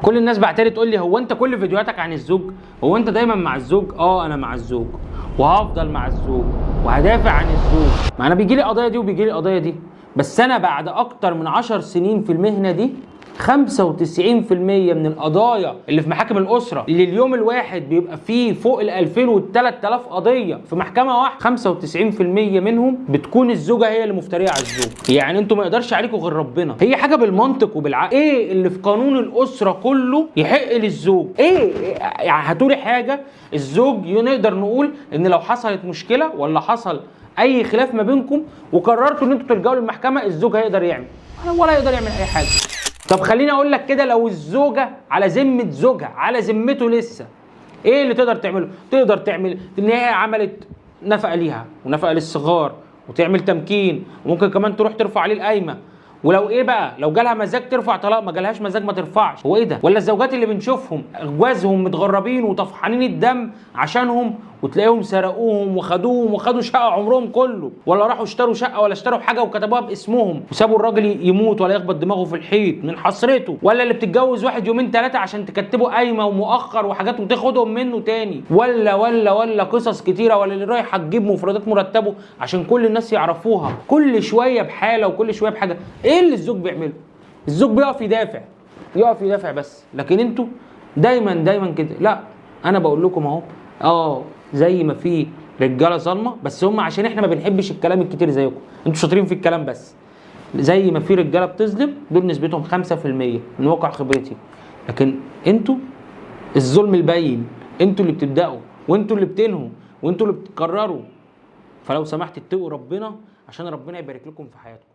كل الناس بعتلي تقول لي هو انت كل فيديوهاتك عن الزوج؟ هو انت دايما مع الزوج؟ انا مع الزوج وهفضل مع الزوج وهدافع عن الزوج. ما انا بيجي لي قضيه دي وبيجي لي قضيه دي، بس انا بعد اكتر من 10 سنين في المهنه دي 95% من القضايا اللي في محاكم الاسره اللي اليوم الواحد بيبقى فيه فوق ال 2000 وال 3000 قضيه في محكمه واحده، 95% منهم بتكون الزوجه هي اللي مفتريه على الزوج. يعني انتوا ما يقدرش عليكم غير ربنا. هي حاجه بالمنطق وبالعقل. ايه اللي في قانون الاسره كله يحق للزوج؟ ايه يعني هاتولي حاجه الزوج نقدر نقول ان لو حصلت مشكله ولا حصل اي خلاف ما بينكم وقررتوا ان انتوا تلجأوا للمحكمه الزوج هيقدر يعمل ولا يقدر يعمل اي حاجه؟ طب خليني اقول لك كده، لو الزوجه على ذمه زوجها، على ذمته لسه، ايه اللي تقدر تعمله؟ تقدر تعمل ان هي عملت نفقه ليها ونفقه للصغار وتعمل تمكين، وممكن كمان تروح ترفع عليه القايمه. ولو ايه بقى، لو جالها مزاج ترفع طلاق، ما جالهاش مزاج ما ترفعش. هو ايه ده؟ ولا الزوجات اللي بنشوفهم جوازهم متغربين وطفحانين الدم عشانهم وتلاقيهم سرقوهم وخدوهم وخدوا شقه عمرهم كله، ولا راحوا اشتروا شقه ولا اشتروا حاجه وكتبوها باسمهم وسابوا الراجل يموت ولا يخبط دماغه في الحيط من حسرته، ولا اللي بتتجوز واحد يومين ثلاثه عشان تكتبه قايمه ومؤخر وحاجات وتاخدهم منه تاني، ولا قصص كتيره، ولا اللي رايحه تجيب مفردات مرتبه عشان كل الناس يعرفوها، كل شويه بحاله وكل شويه بحاجه. ايه اللي الزوج بيعمله؟ الزوج بيقف يدافع بس، لكن انتوا دايما كده. لا انا بقول لكم اهو، زي ما في رجاله ظالمه، بس هم عشان احنا ما بنحبش الكلام الكتير زيكم، انتوا شاطرين في الكلام، بس زي ما في رجاله بتظلم دول نسبتهم 5% من واقع خبرتي، لكن انتوا الظلم البين، انتوا اللي بتبداوا وانتوا اللي بتنهوا وانتوا اللي بتقرروا. فلو سمحت اتقوا ربنا عشان ربنا يبارك لكم في حياتكم.